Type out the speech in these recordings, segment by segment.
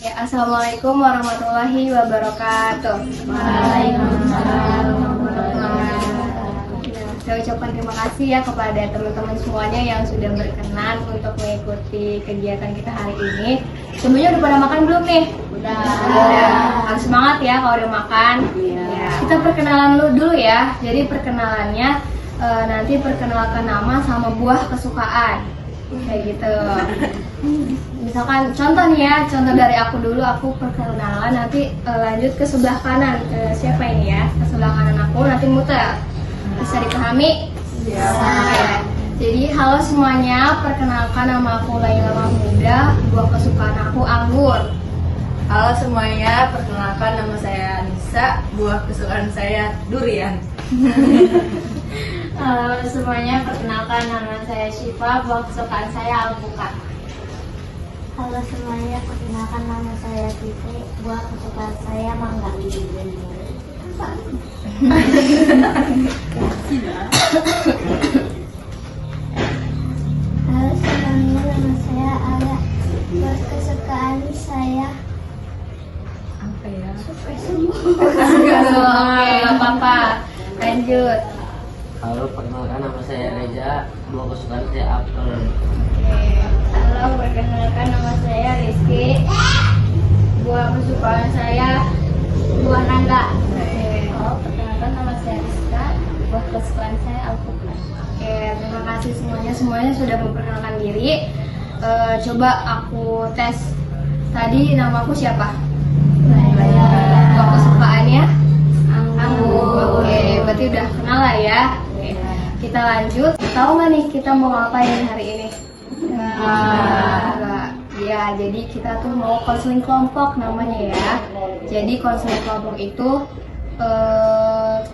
Ya, Assalamualaikum warahmatullahi wabarakatuh. Waalaikumsalam warahmatullahi wabarakatuh. Saya ucapkan terima kasih ya kepada teman-teman semuanya yang sudah berkenan untuk mengikuti kegiatan kita hari ini. Semuanya udah pada makan belum nih? Udah. Harus semangat ya kalau udah makan. Ya. Kita perkenalan dulu ya. Jadi perkenalannya nanti perkenalkan nama sama buah kesukaan. Kayak gitu. Misalkan contoh nih ya, contoh dari aku dulu, aku perkenalan, nanti lanjut ke sebelah kanan, ke siapa ini ya, ke sebelah kanan aku, nanti muter. Bisa dipahami? Ya. Oke. Jadi halo semuanya, perkenalkan nama aku Laila Mahmuda, buah kesukaan aku anggur. Halo semuanya, perkenalkan nama saya Nisa, buah kesukaan saya durian. Halo semuanya, perkenalkan nama saya Syifa, buah kesukaan saya alpukat. Halo semuanya, perkenalkan nama saya Titi, buah kesukaan saya mangga. Halo semuanya, nama saya Alia, buah kesukaan saya Apa ya? supaya sembuh. Oke, nggak apa-apa. Lanjut. Halo, perkenalkan nama saya Reza, buah kesukaan saya apel. Halo, perkenalkan nama saya Rizky, buah kesukaan saya buah nangka. Halo, perkenalkan nama saya Rizka, buah kesukaan saya alpukat. Oke, terima kasih semuanya sudah memperkenalkan diri. Coba aku tes. Tadi nama aku siapa? Buah kesukaannya? Anggur. Oke, berarti udah kenal lah ya. Oke, kita lanjut. Tahu nggak nih kita mau ngapain hari ini? Enggak. Ya, jadi kita tuh mau konseling kelompok namanya ya. Jadi konseling kelompok itu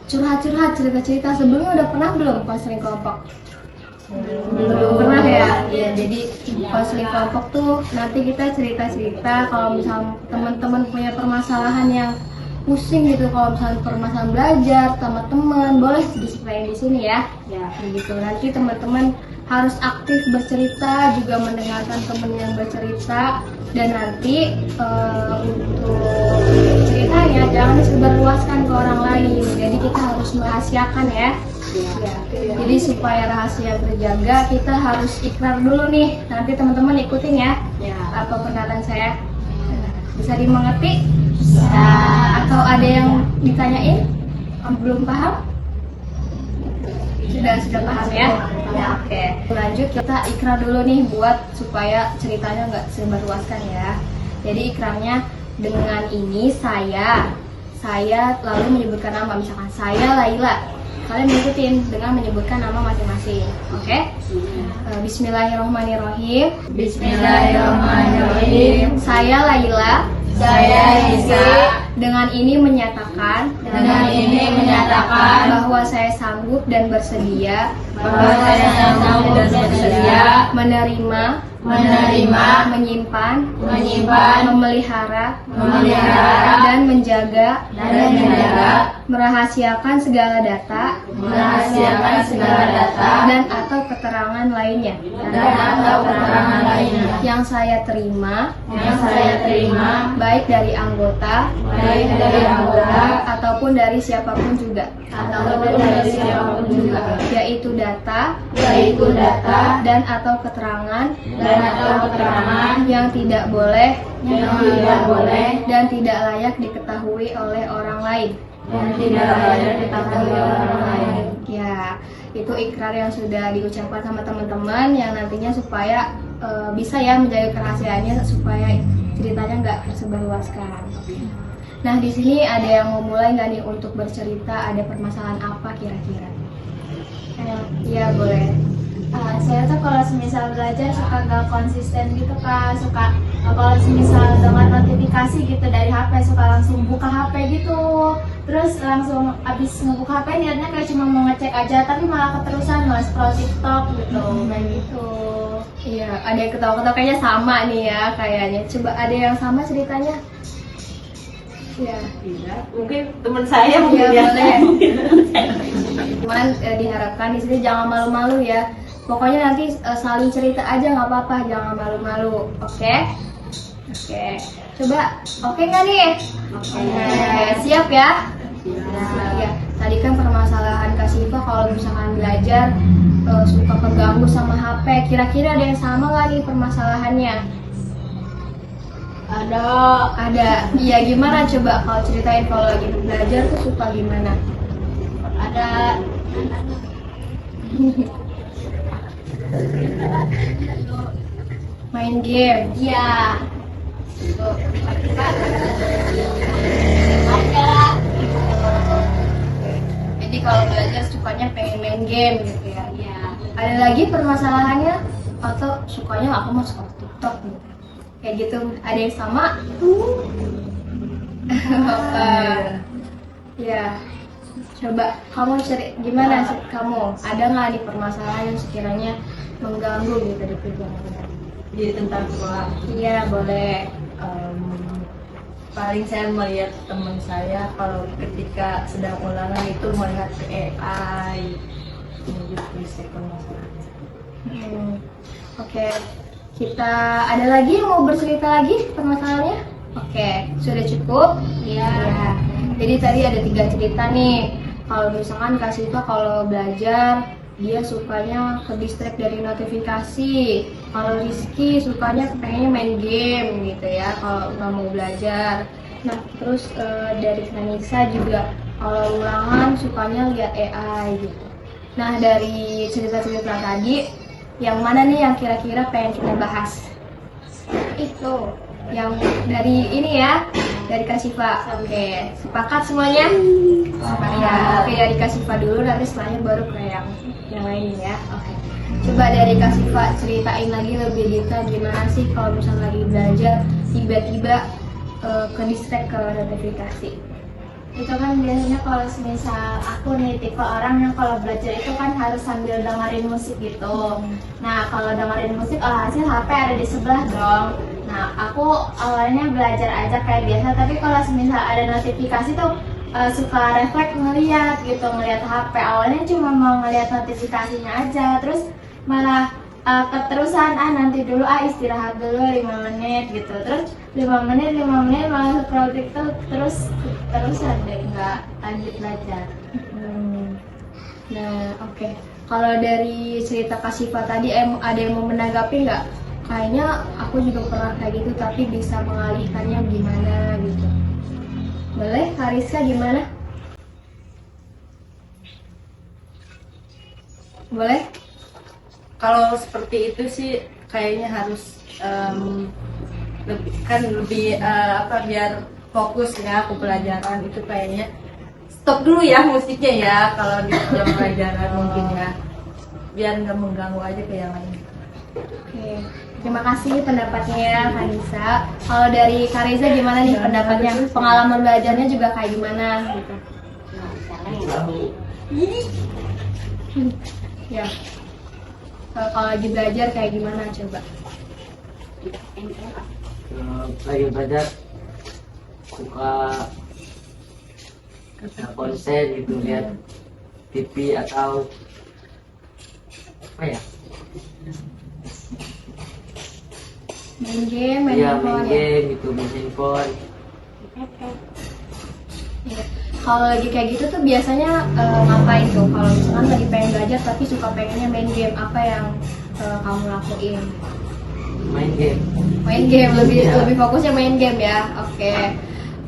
curhat-curhat, cerita-cerita. Sebelumnya udah pernah belum konseling kelompok? Belum pernah ya. Iya, jadi konseling kelompok tuh nanti kita cerita-cerita kalau misalnya teman-teman punya permasalahan yang pusing gitu, kalau misalnya permasalahan belajar sama teman, boleh disampaikan di sini ya. Ya, begitu. Nanti teman-teman harus aktif bercerita, juga mendengarkan teman yang bercerita, dan nanti untuk ceritanya jangan disebarluaskan ke orang lain. Jadi kita harus merahasiakan ya. Ya. Jadi supaya rahasia terjaga, kita harus ikrar dulu nih. Nanti teman-teman ikutin ya. Apa perkataan saya? Bisa dimengerti? Atau ada yang ditanyain? Belum paham? Sudah paham ya? Ya, oke. Lanjut, kita ikrar dulu nih buat supaya ceritanya nggak sebarluaskan ya. Jadi ikrarnya dengan ini saya lalu menyebutkan nama, misalkan saya Laila. Kalian ikutin dengan menyebutkan nama masing-masing. Oke? Bismillahirrahmanirrahim. Bismillahirrahmanirrahim. Saya Laila. Saya Nisa. Dengan ini menyatakan bahwa saya sanggup dan bersedia menerima, menyimpan, memelihara, dan menjaga, merahasiakan segala data, dan atau keterangan lainnya yang saya terima, baik dari anggota ataupun dari siapapun juga, yaitu data dan atau keterangan yang tidak boleh dan tidak layak diketahui oleh orang lain. Ya, itu ikrar yang sudah diucapkan sama teman-teman yang nantinya supaya bisa ya menjaga kerahasiaannya supaya ceritanya nggak tersebarluaskan. Nah, di sini ada yang mau mulai nggak nih untuk bercerita, ada permasalahan apa kira-kira? Ya, boleh. Saya tuh kalau semisal belajar suka gak konsisten gitu kan, suka kalau semisal dengar notifikasi gitu dari HP suka langsung buka HP gitu, terus langsung abis ngebuka HP niatnya kayak cuma mau ngecek aja tapi malah keterusan malah scroll TikTok gitu, kayak gitu. Iya, ada yang ketawa-ketawa kayaknya sama nih ya kayaknya. Coba ada yang sama ceritanya? Ya, Tidak, mungkin teman saya mungkin ya, ya. boleh. Cuman diharapkan di sini jangan malu-malu ya. Pokoknya nanti saling cerita aja nggak apa-apa, jangan malu-malu. Oke? Oke. Coba, oke nggak nih? Oke. Siap ya? Ya. Tadi kan permasalahan Kak Siva kalau misalkan belajar suka keganggu sama HP. Kira-kira ada yang sama nggak nih permasalahannya? Ada. Iya, gimana coba kalau ceritain kalau lagi belajar tuh suka gimana? Ada. Main game. Iya. Jadi kalau belajar sukanya pengen main game gitu ya. Iya. Ada lagi permasalahannya atau sukanya aku mau suka TikTok gitu. Kayak gitu. Ada yang sama? Ya. Coba kamu gimana sih kamu? Ada nggak nih permasalahan yang sekiranya mengganggu gitu di pikiran? Di tentang sekolah. Iya, boleh. Paling saya melihat teman saya kalau ketika sedang ulangan itu melihat ke AI gitu sih permasalahannya. Oke. Kita ada lagi yang mau bercerita lagi permasalahannya? Oke, sudah cukup? Iya. Jadi tadi ada 3 cerita nih. Kalau misalkan Kak Siva kalau belajar dia sukanya ke distract dari notifikasi. Kalau Rizky sukanya pengennya main game gitu ya kalau nggak mau belajar. Nah terus dari Kanisa juga kalau ulangan sukanya lihat AI gitu. Nah dari cerita-cerita tadi yang mana nih yang kira-kira pengen kita bahas? Itu yang dari ini ya, dari Kak Siva. Oke, sepakat semuanya? Ya, oke dari Kak Siva dulu, nanti setelahnya baru ke yang lain ya. Oke. Coba dari Kak Siva ceritain lagi lebih detail gimana sih kalau misalnya lagi belajar tiba-tiba ke distract ke notifikasi. Itu kan biasanya kalau misal aku nih tipe orang yang kalau belajar itu kan harus sambil dengerin musik gitu. Nah kalau dengerin musik hasil HP ada di sebelah dong. Nah aku awalnya belajar aja kayak biasa, tapi kalau misal ada notifikasi tuh suka refleks ngeliat HP. Awalnya cuma mau ngeliat notifikasinya aja, terus malah keterusan nanti dulu istirahat dulu 5 menit gitu, terus 5 menit malah scroll TikTok terusan deh nggak lanjut belajar. Nah oke. Kalau dari cerita Kak Siva tadi ada yang mau menanggapi nggak? Kayaknya aku juga pernah kayak gitu tapi bisa mengalihkannya gimana gitu. Boleh, Kak Rizka gimana? Boleh? Kalau seperti itu sih kayaknya harus lebih biar fokus ya ke pelajaran itu kayaknya stop dulu ya musiknya ya kalau di jam pelajaran mungkin ya biar nggak mengganggu aja ke yang lain. Oke, terima kasih pendapatnya Kak Nisa. Kalau dari Kak Reza gimana nih pendapatnya? Pengalaman belajarnya juga kayak gimana gitu? Ya. Kalau lagi belajar kayak gimana coba? Lagi belajar suka konsen gitu, lihat TV atau apa ya? Main game, main Iya, handphone main game gitu, main handphone. Ya. Kalau lagi kayak gitu tuh biasanya ngapain tuh? Kalau misalkan lagi pengen belajar tapi suka pengennya main game, apa yang kamu lakuin? Main game. Main game, lebih fokusnya main game ya. Oke.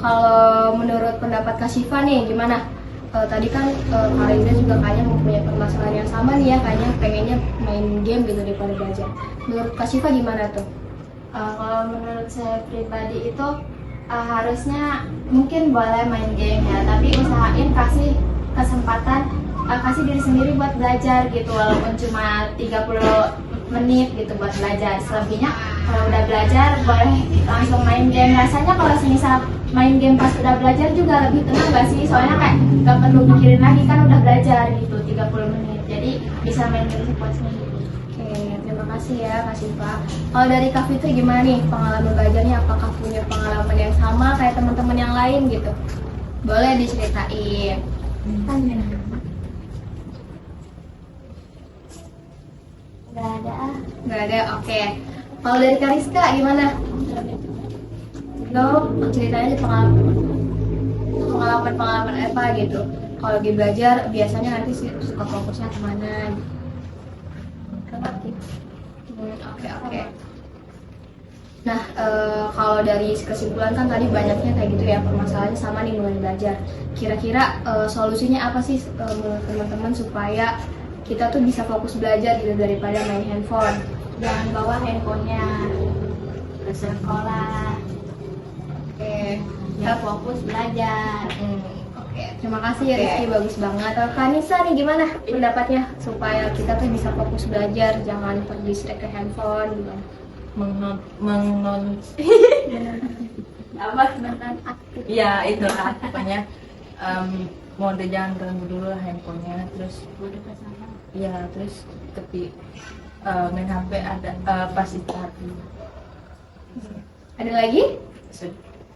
Kalau menurut pendapat Kak Siva nih gimana? Tadi kan Kak Reza juga kayaknya mempunyai permasalahan yang sama nih ya, kayaknya pengennya main game gitu daripada belajar. Menurut Kak Siva gimana tuh? Kalau menurut saya pribadi itu harusnya mungkin boleh main game ya, tapi usahain kasih kesempatan kasih diri sendiri buat belajar gitu, walaupun cuma 30 menit gitu buat belajar. Selebihnya kalau udah belajar boleh langsung main game. Rasanya kalau misal main game pas udah belajar juga lebih tenang gak sih? Soalnya kayak gak perlu mikirin lagi kan udah belajar gitu 30 menit. Jadi bisa main game sepuasnya gitu. Oke, terima kasih ya Kak Siva. Kalau dari Kak Fitri gimana nih pengalaman belajarnya? Apakah punya pengalaman yang sama kayak teman-teman yang lain gitu? Boleh diceritain. Nggak ada Nggak ada, oke. Kalau dari Kak Rizka gimana? Lo ceritanya aja pengalaman apa gitu. Kalau lagi belajar biasanya nanti sih suka fokusnya kemana gitu. Oke. Nah, kalau dari kesimpulan kan tadi banyaknya kayak gitu ya permasalahannya sama nih mulai belajar. Kira-kira solusinya apa sih menurut teman-teman supaya kita tuh bisa fokus belajar gitu daripada main handphone? Jangan bawa handphonenya ke sekolah. Oke. Ya fokus belajar. Oke, terima kasih ya Rizky, bagus banget. Kanisa nih gimana pendapatnya supaya kita tuh bisa fokus belajar, jangan terdistract ke handphone gimana? Apa ya itulah pokoknya mode jangan ganggu dulu lah handphonenya, terus ya terus main HP ada pas istirahat dulu. Ada lagi?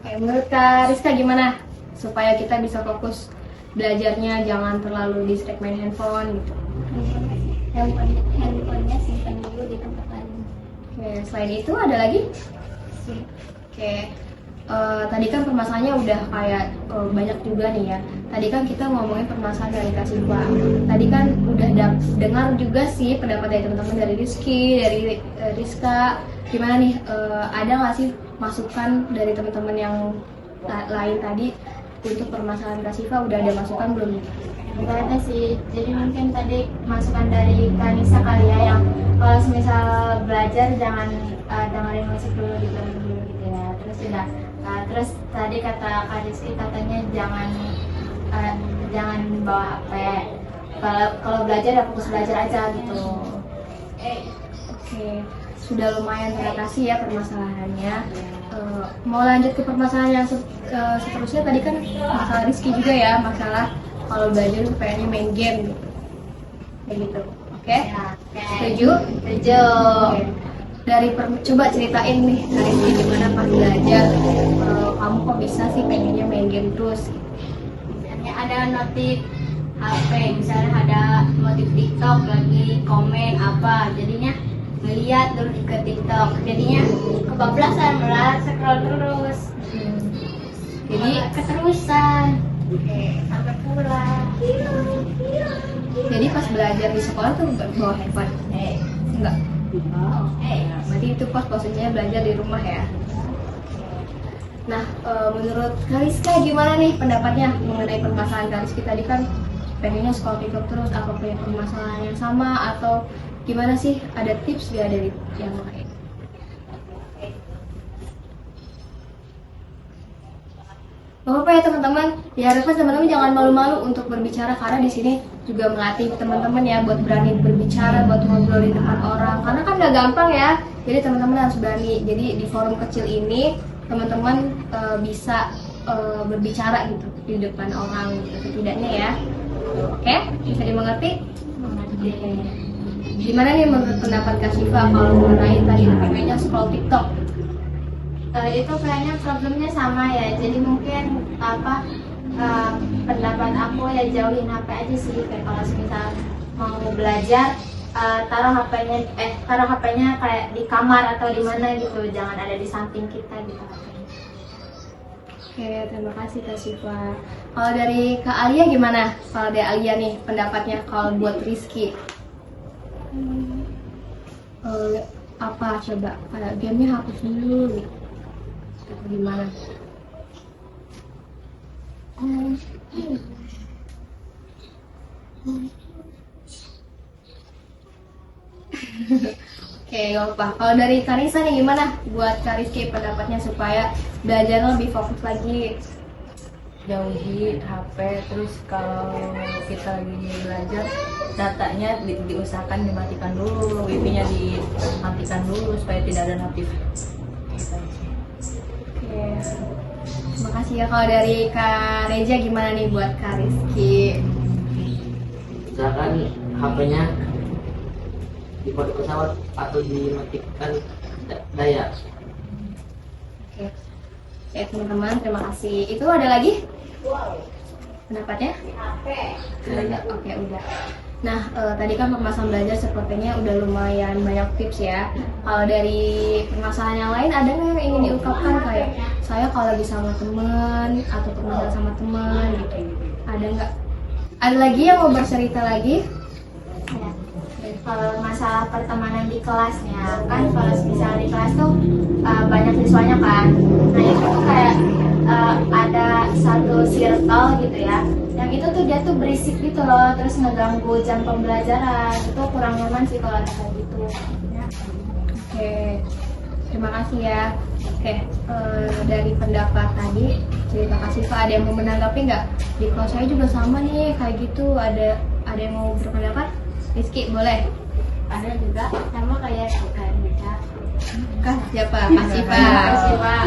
Oke, menurut Kak Rizka gimana supaya kita bisa fokus belajarnya, jangan terlalu distract main handphone gitu? Handphonenya simpan dulu di tempat lain. Oke, selain itu ada lagi? Oke, tadi kan permasalahannya udah kayak banyak juga nih ya. Tadi kan kita ngomongin permasalahan dari Kak Siva. Tadi kan udah dengar juga sih pendapat dari teman-teman dari Rizky, dari Rizka. Gimana nih, ada nggak sih masukan dari teman-teman yang lain tadi untuk permasalahan Kak Siva? Udah ada masukan belum nih? Enggak ada sih, jadi mungkin tadi masukan dari Kanisa kali ya, yang kalau misal belajar jangan dengerin musik dulu gitu ya. Terus udah, terus tadi kata Kak Rizky katanya jangan bawa HP. Kalau belajar ya fokus belajar aja gitu. Oke, sudah lumayan teratasi ya permasalahannya. Mau lanjut ke permasalahan yang seterusnya. Tadi kan masalah Rizky juga ya, masalah kalau belajar tuh pengennya main game gitu. Kayak gitu. Oke? Setuju? Setuju. Coba ceritain nih dari Rizky gimana pas belajar, kamu kok bisa sih pengennya main game terus? Misalnya ada notif HP, misalnya ada notif TikTok lagi komen apa, jadinya ngeliat terus ke TikTok, jadinya kebablasan malah scroll terus. Jadi keterusan sampai pulang. Jadi pas belajar di sekolah tuh bawa handphone? Enggak. Berarti itu posisinya belajar di rumah ya. Nah, menurut Kariska gimana nih pendapatnya mengenai permasalahan Kariska tadi kan pengennya sekolah TikTok terus, apa punya permasalahan yang sama atau gimana sih? Ada tips nggak dari yang lain? Gak apa-apa ya teman-teman, diharapkan teman-teman jangan malu-malu untuk berbicara karena di sini juga melatih teman-teman ya buat berani berbicara, buat ngobrol di depan orang. Karena kan gak gampang ya, jadi teman-teman harus berani. Jadi di forum kecil ini teman-teman bisa berbicara gitu di depan orang gitu setidaknya ya. Oke, bisa dimengerti? Gimana nih menurut pendapat Kak Siva kalau mengenai tadi pengennya scroll TikTok? Itu kayaknya problemnya sama ya, jadi mungkin pendapat aku ya jauhin HP aja sih. Kayak kalau misal mau belajar taruh HP-nya kayak di kamar atau di mana gitu, jangan ada di samping kita gitu HP-nya. Oke, terima kasih Kak Siva. Kalau dari Kak Alia gimana? Kalau dari Alia nih pendapatnya kalau buat Rizky? Apa coba? Kayak gamenya hapus dulu nih. Atau gimana? Oke, gak apa. Kalau dari Karisa nih gimana buat Kak Rizky pendapatnya supaya belajar lebih fokus lagi? Jauhi HP, terus kalau kita lagi belajar datanya diusahakan dimatikan dulu, wifi-nya dimatikan dulu supaya tidak ada notif. Oke, terima kasih ya. Kalau dari Kak Reja gimana nih buat Kak Rizky? Misalkan HP-nya di mode pesawat atau dimatikan daya. Oke, ya teman-teman terima kasih. Itu ada lagi pendapatnya? Oke, udah. Nah, tadi kan permasalahan belajar sepertinya udah lumayan banyak tips ya. Kalau dari permasalahan yang lain ada nggak yang ingin diungkapkan kayak saya kalau lagi sama teman atau pernah sama teman gitu. Ada nggak? Ada lagi yang mau bercerita lagi? Ya. Kalau masalah pertemanan di kelasnya kan, kalau misalnya di kelas tuh banyak siswanya kan. Nah itu tuh kayak ada satu circle gitu ya. Yang itu tuh dia tuh berisik gitu loh, terus ngeganggu jam pembelajaran. Itu kurang nyaman sih kalau ada kayak gitu. Ya. Oke, terima kasih ya. Oke, dari pendapat tadi cerita Kak Siva, ada yang mau menanggapi nggak? Di kelas saya juga sama nih kayak gitu. Ada yang mau berpendapat? Rizky, boleh? Ada juga sama kayak Kak Reza. Kak siapa? Kak Siva.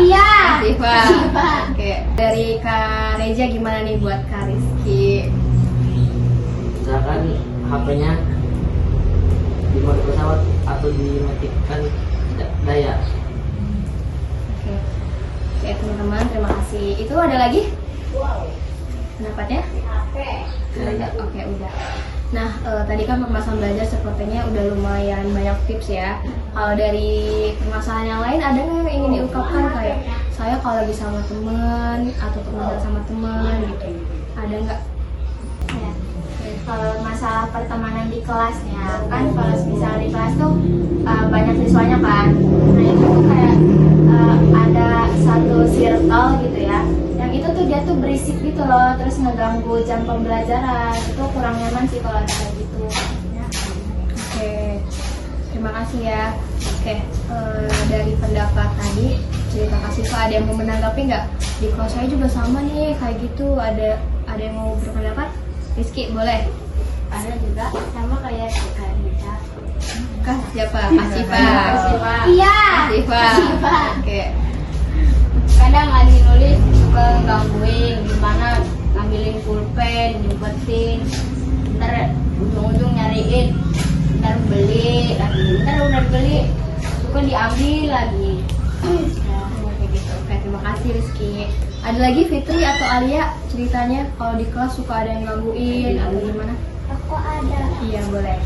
Iya. Kak Siva. Oke, dari Kak Reza gimana nih buat Kak Rizky? Misalkan HP-nya di mode pesawat atau dimatikan daya. Oke, oke teman-teman, terima kasih. Itu ada lagi? Pendapatnya? Oke, udah. Nah, tadi kan permasalahan belajar sepertinya udah lumayan banyak tips ya. Kalau dari permasalahan yang lain, ada nggak yang ingin diungkapkan kayak saya kalau lagi sama teman atau pernah sama teman gitu? Ada nggak? Ya. Kalau masalah pertemanan di kelasnya kan, kalau misalnya di kelas tuh banyak siswanya kan. Nah itu tuh kayak ada satu circle gitu ya. Yang itu tuh dia tuh berisik gitu loh, terus ngeganggu jam pembelajaran. Itu kurang nyaman sih kalau ada kayak gitu. Ya. Oke, terima kasih ya. Oke, dari pendapat tadi cerita Kak Siva, ada yang mau menanggapi nggak? Di kelas saya juga sama nih kayak gitu. Ada yang mau berpendapat? Rizky, boleh? Ada juga sama kayak Kak Reza. Kak siapa? Kak Siva. Iya. Kak Siva. Oke. Kadang lagi nulis suka gangguin, gimana ngambilin pulpen, nyumpetin, ntar ujung-ujung nyariin, ntar beli lagi, ntar udah beli suka diambil lagi. Kayak gitu. Oke, terima kasih Rizky. Ada lagi Fitri atau Alia ceritanya kalau di kelas suka ada yang gangguin atau gimana? Aku ada, Iya, boleh.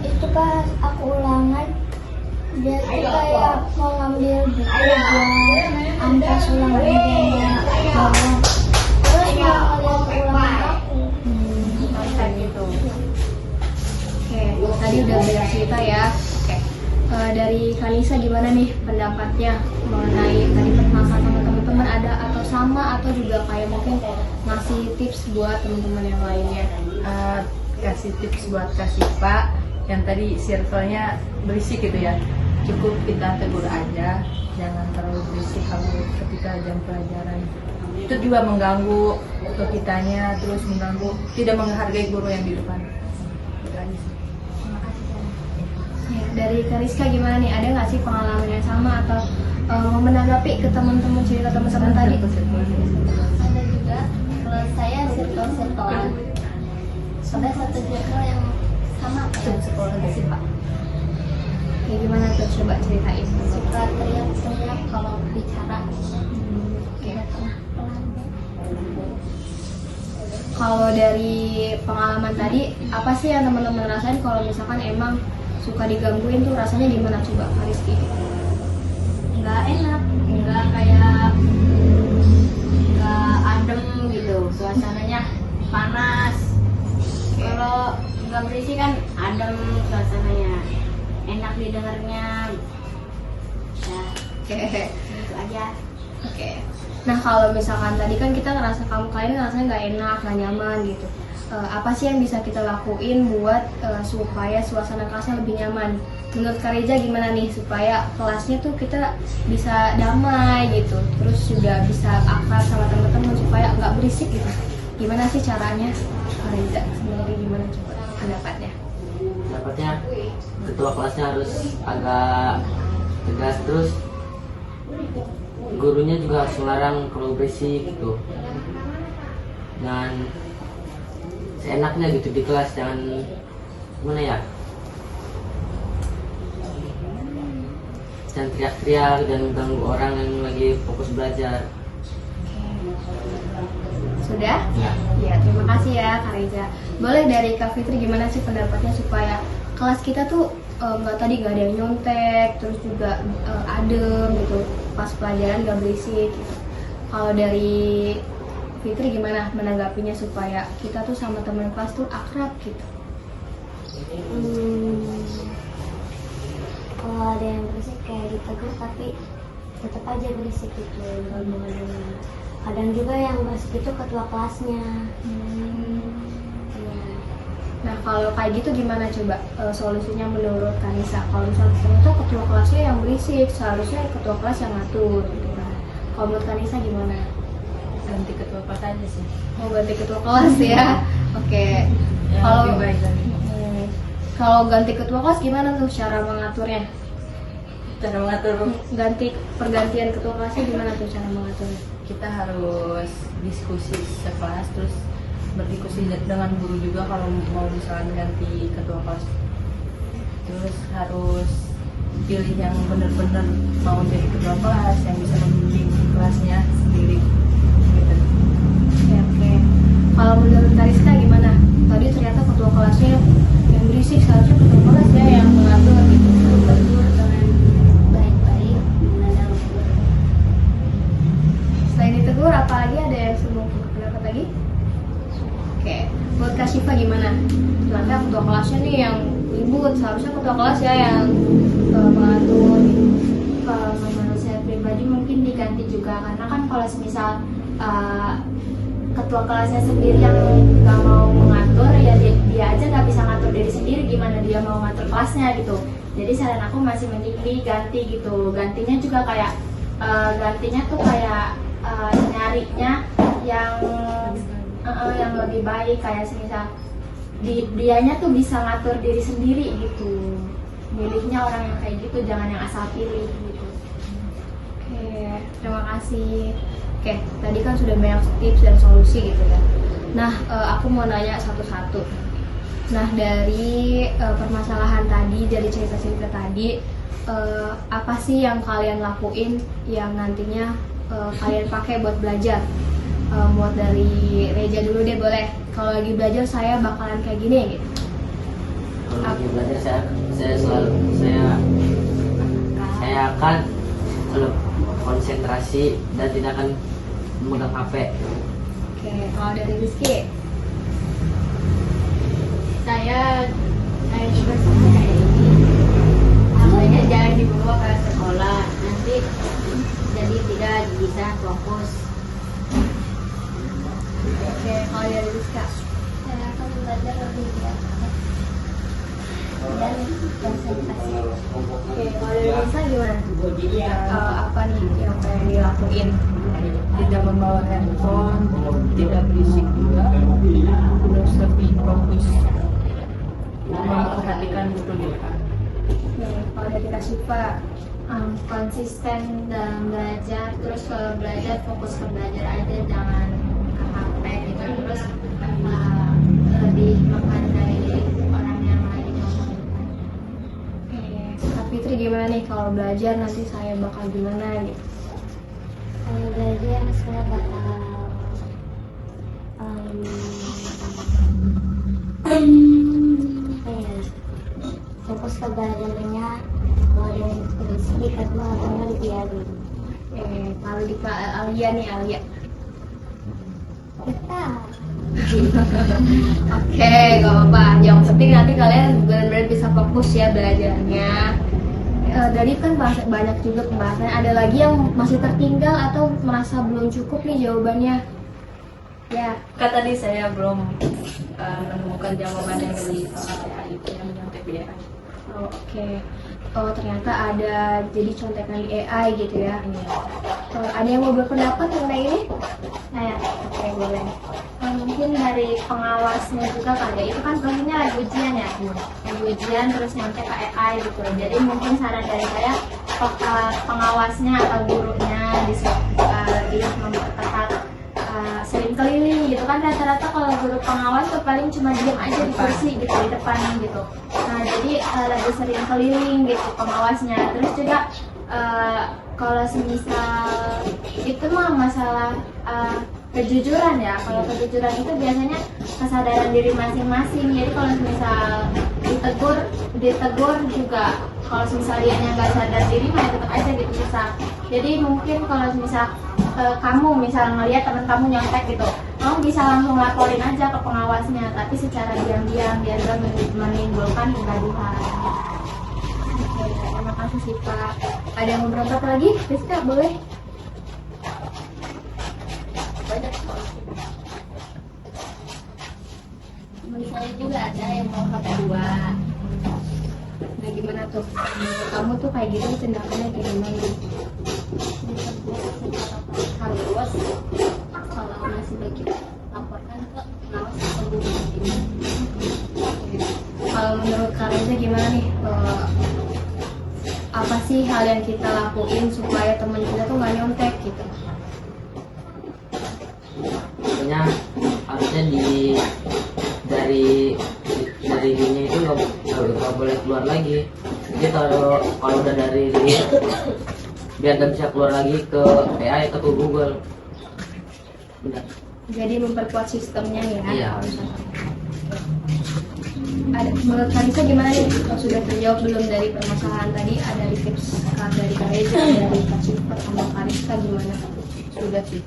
itu pas aku ulangan, dia tuh kayak mau ngambil buku buat ampas ulangan dia bawa, terus mau ngeliat ulangan aku. Kayak gitu. Oke, tadi udah banyak cerita ya. Oke. Dari Kanisa gimana nih pendapatnya mengenai tadi permasalahan sama teman-teman, ada atau sama atau juga kayak mungkin ngasih tips buat teman-teman yang lainnya? Kasih tips buat Kak Siva yang tadi circle-nya berisik gitu ya. Cukup kita tegur aja, jangan terlalu berisik kalau ketika jam pelajaran. Itu juga mengganggu ke kitanya, terus mengganggu, tidak menghargai guru yang di depan. Itu aja sih. Ya, dari Kariska gimana nih? Ada nggak sih pengalaman yang sama atau mau menanggapi ke teman-teman cerita teman-teman tadi? Ada juga, kalau saya circle-circlean, ada satu circle yang sama kayak sekolah sih Pak. Kayak gimana tuh? Coba ceritain. Suka teriak-teriak kalau bicara. Tidak pernah pelan. Kalau dari pengalaman tadi, apa sih yang teman-teman rasain kalau misalkan emang suka digangguin tuh rasanya gimana coba Kariski? Nggak enak, nggak kayak nggak adem gitu, suasananya panas. Kalau nggak berisik kan adem suasananya, enak didengarnya. Ya, Oke. gitu aja. Oke. Nah kalau misalkan tadi kan kita ngerasa kalian ngerasanya nggak enak, nggak nyaman gitu. Apa sih yang bisa kita lakuin buat supaya suasana kelasnya lebih nyaman? Menurut Kak Reza gimana nih supaya kelasnya tuh kita bisa damai gitu, terus juga bisa akrab sama teman-teman supaya nggak berisik gitu. Gimana sih caranya? Kak Reza sebenarnya gimana coba pendapatnya? Dapatnya ketua kelasnya harus agak tegas, terus gurunya juga harus melarang kalau berisik gitu. Dan seenaknya gitu di kelas, jangan gimana ya, jangan teriak-teriak dan mengganggu orang yang lagi fokus belajar. Sudah? Ya. Ya, terima kasih ya Kak Reza. Boleh dari Kak Fitri gimana sih pendapatnya supaya kelas kita tuh nggak ada yang nyontek, terus juga adem gitu, pas pelajaran nggak berisik gitu. Kalau dari Fitri gimana menanggapinya supaya kita tuh sama teman kelas tuh akrab gitu? Kalau ada yang berisik kayak ditegur tapi tetap aja berisik gitu ngomong-ngomongnya. Kadang juga yang berisik itu ketua kelasnya. Iya. Nah kalau kayak gitu gimana coba solusinya menurut Kanisa? Kalau misalnya ternyata ketua kelasnya yang berisik, seharusnya ketua kelas yang ngatur gitu kan. Kalau menurut Kanisa gimana? Ganti ketua kelas aja sih. Mau ganti ketua kelas ya? Oke. Ya, Kalau lebih baik lagi. Kalau ganti ketua kelas gimana tuh cara mengaturnya? Cara mengatur Ganti pergantian ketua kelasnya gimana tuh cara mengaturnya? kita harus diskusi sekelas, terus berdiskusi dengan guru juga kalau mau misalnya ganti ketua kelas. Terus harus pilih yang benar-benar mau jadi ketua kelas, yang bisa membimbing kelasnya sendiri gitu. Oke. Kalau menurut Kariska gimana? Tadi ternyata ketua kelasnya yang berisik, seharusnya ketua kelas ya yang mengatur gitu. Tegur dengan baik-baik, menanam tegur. Selain ditegur, apalagi ada yang sebelum pendapat lagi? Oke. Buat Kak Syifa gimana? Ternyata ketua kelasnya nih yang ribut, seharusnya ketua kelas ya yang mengatur gitu. Kalau menurut saya pribadi mungkin diganti juga, karena kan kalau semisal ketua kelasnya sendiri yang nggak mau mengatur, ya dia aja nggak bisa ngatur diri sendiri, gimana dia mau ngatur kelasnya gitu. Jadi saran aku masih mending diganti gitu. Gantinya juga kayak gantinya tuh kayak nyarinya yang lebih baik, kayak semisal dianya tuh bisa ngatur diri sendiri gitu. Milihnya orang yang kayak gitu, jangan yang asal pilih gitu. Oke, terima kasih. Oke, tadi kan sudah banyak tips dan solusi gitu ya. Nah, aku mau nanya satu-satu. Nah, dari permasalahan tadi, dari cerita-cerita tadi, apa sih yang kalian lakuin yang nantinya kalian pakai buat belajar? Buat dari Reja dulu deh boleh. Kalau lagi belajar saya bakalan kayak gini gitu. Kalau lagi belajar saya akan selalu konsentrasi dan tidak akan memegang HP. Oke, kalau dari Rizky, Saya juga sama kayak ini. HP-nya jangan dibawa ke sekolah, nanti jadi tidak bisa fokus. oke, kalau dari Rizka, Saya akan belajar lebih giat dan konsentrasi. oke, kalau dari Lisa gimana? Apa nih yang pengen dilakuin? Tidak membawa handphone, tidak berisik juga, terus lebih fokus memperhatikan guru juga. Oke, kalau dari Kak Syifa, Konsisten dalam belajar, terus kalau belajar fokus ke belajar aja, jangan ke HP gitu. Terus lebih menghargai orang yang lagi ngomong. oke, Kak Fitri gimana nih kalau belajar nanti saya bakal gimana gitu? Kalau belajar saya bakal fokus ke belajarnya. Kalau ada yang sedikit mengatakan dibiarin. Kalau di Kak Alia nih, Alia. Kita Oke, gak apa-apa. Yang penting nanti kalian benar-benar bisa fokus ya belajarnya. Tadi kan banyak juga pembahasannya. Ada lagi yang masih tertinggal atau merasa belum cukup nih jawabannya? Ya, Kan tadi saya belum menemukan jawaban yang dari PA itu yang nyontek di AI. oh, oke. Oh, ternyata ada jadi contekan di AI gitu ya. Ada yang mau berpendapat mengenai ini? Saya Oke, boleh. mungkin dari pengawasnya juga kan ya, itu kan posisinya lagi ujian ya, lagi ujian terus nyampe ke AI gitu. Jadi mungkin saran dari saya, pengawasnya atau gurunya lebih memperketat, sering keliling gitu kan. Rata-rata kalau guru pengawas tuh paling cuma diam aja di kursi gitu di depan gitu. Nah jadi lebih sering keliling gitu pengawasnya. Terus juga kalau semisal itu mah masalah kejujuran ya. Kalau kejujuran itu biasanya kesadaran diri masing-masing. Jadi kalau misal ditegur juga, kalau misal dia nggak sadar diri mah tetap aja gitu susah. Jadi mungkin kalau misal kamu misal ngelihat teman kamu nyontek gitu, kamu bisa langsung laporin aja ke pengawasnya, tapi secara diam-diam biar gak menimbulkan kegaduhan. Oke, terima kasih sih Pak. Ada yang mau berontak lagi? Rizka, boleh? Temen saya juga ada yang mau kedua. Nah gimana tuh? Menurut kamu tuh kayak gitu tindakannya kayak gimana? Harus kalau masih begitu laporkan ke pengawas atau guru. Kalau menurut kalian gimana nih? Apa sih hal yang kita lakuin supaya teman kita tuh nggak nyontek gitu? Pokoknya harusnya dari dirinya itu nggak boleh keluar lagi. Jadi kalau udah dari diri biar nggak bisa keluar lagi ke AI atau ke Google. Udah. Jadi memperkuat sistemnya nih ya. Iya. Ada, menurut Kalisa gimana nih? Kalau sudah terjawab belum dari permasalahan tadi? Ada di tips dari Kak Reza, dari Kak Super sama Kalisa gimana? Sudah sih.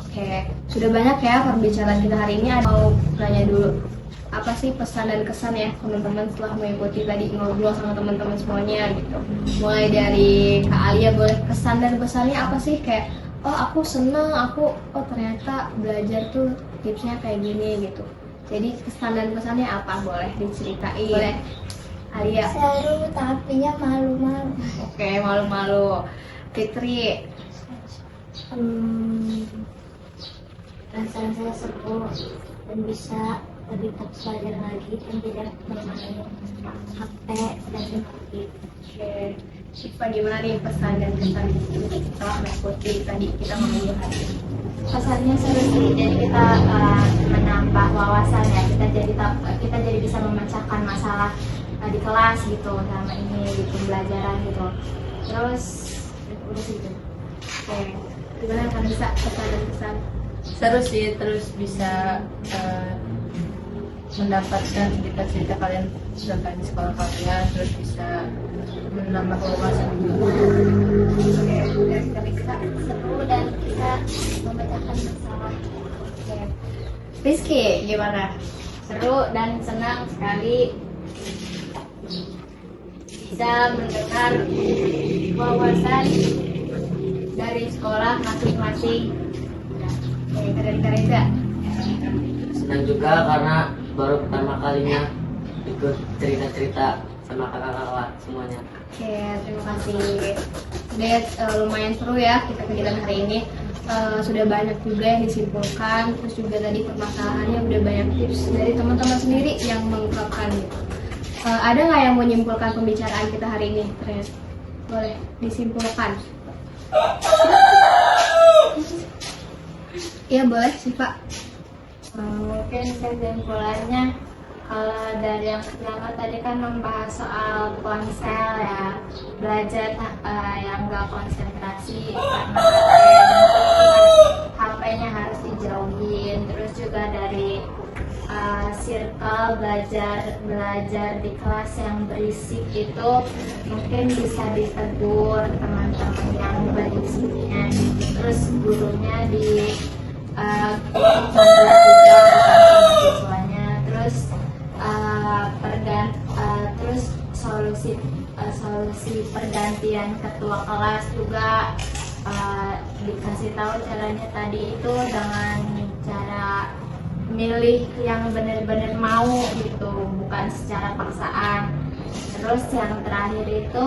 Oke, sudah banyak ya pembicaraan kita hari ini. Ada mau tanya dulu, apa sih pesan dan kesan ya teman-teman setelah mengikuti tadi ngobrol sama teman-teman semuanya gitu? Mulai dari Kak Alia, boleh kesan dan pesannya apa sih? Kayak, oh aku seneng, oh ternyata belajar tuh tipsnya kayak gini gitu. Jadi kesan dan pesannya apa? Boleh diceritain. Boleh. Alia. Seru tapi malu-malu. Oke, malu-malu. Fitri. Perasaan saya seru dan bisa lebih fokus belajar lagi dan tidak bermain HP dan game. Oke. Syifa, gimana nih pesan dan kesan setelah mengikuti tadi kita ngobrol hari ini? Pesannya seru sih, jadi kita menambah wawasan ya, kita jadi bisa memecahkan masalah di kelas gitu, sama ini di pembelajaran gitu. Terus udah sih gitu. Oke. Gimana kan bisa pesan dan kesan? Seru sih, terus bisa mendapatkan cerita-cerita kalian tentang di sekolah kalian, terus bisa menambah wawasan juga. Oke, dari Kalisa. Seru dan bisa memecahkan masalah. Oke. Rizky, gimana? Seru dan senang sekali bisa mendengar wawasan dari sekolah masing-masing. Oke, dari Kak Reza. Senang juga karena baru pertama kalinya ikut cerita-cerita sama kakak-kakak semuanya. Oke, terima kasih. Udah lumayan seru ya kita kegiatan hari ini. Sudah banyak juga yang disimpulkan, terus juga tadi permasalahannya udah banyak tips dari teman-teman sendiri yang mengungkapkan gitu. Ada nggak yang mau menyimpulkan pembicaraan kita hari ini? Terus boleh disimpulkan. Iya boleh sih Pak. Mungkin kesimpulannya, kalau dari yang pertama tadi kan membahas soal ponsel ya, belajar yang nggak konsentrasi karena HP-nya harus dijauhin. Terus juga dari circle belajar di kelas yang berisik itu mungkin bisa ditegur teman-teman yang berisiknya, terus gurunya di siswanya, terus terus solusi pergantian ketua kelas juga dikasih tahu caranya tadi itu dengan cara milih yang benar-benar mau gitu, bukan secara paksaan. Terus yang terakhir itu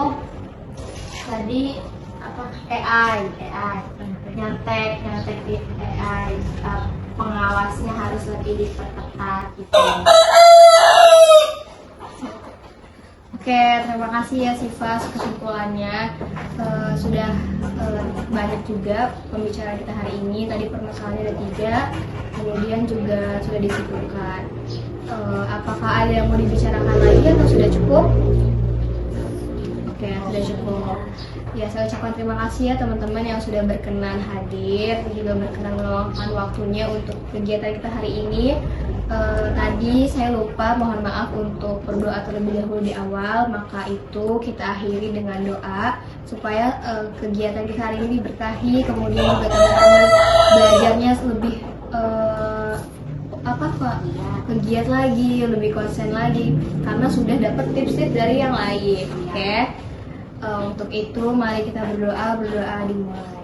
tadi apa, AI nyontek di AI, pengawasnya harus lebih diperketat gitu. Oke, terima kasih ya Siva kesimpulannya. Sudah banyak juga pembicaraan kita hari ini. Tadi permasalahannya ada 3, kemudian juga sudah disimpulkan. Apakah ada yang mau dibicarakan lagi atau sudah cukup? Oke, sudah cukup. Ya, saya ucapkan terima kasih ya teman-teman yang sudah berkenan hadir dan juga berkenan meluangkan waktunya untuk kegiatan kita hari ini. tadi saya lupa, mohon maaf untuk berdoa terlebih dahulu di awal. Maka itu kita akhiri dengan doa supaya kegiatan kita hari ini diberkahi, kemudian juga teman-teman belajarnya lebih kegiat lagi, lebih konsen lagi karena sudah dapat tips-tips dari yang lain. Oke. Untuk itu mari kita berdoa dimulai.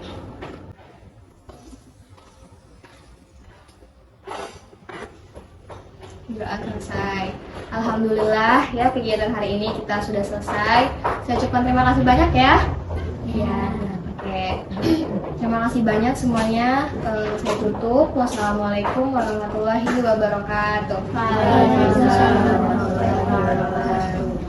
Doa selesai. Alhamdulillah ya, kegiatan hari ini kita sudah selesai. Saya ucapkan terima kasih banyak ya. Iya. Oke. Terima kasih banyak semuanya. Saya tutup. Wassalamualaikum warahmatullahi wabarakatuh. Waalaikumsalam warahmatullahi wabarakatuh.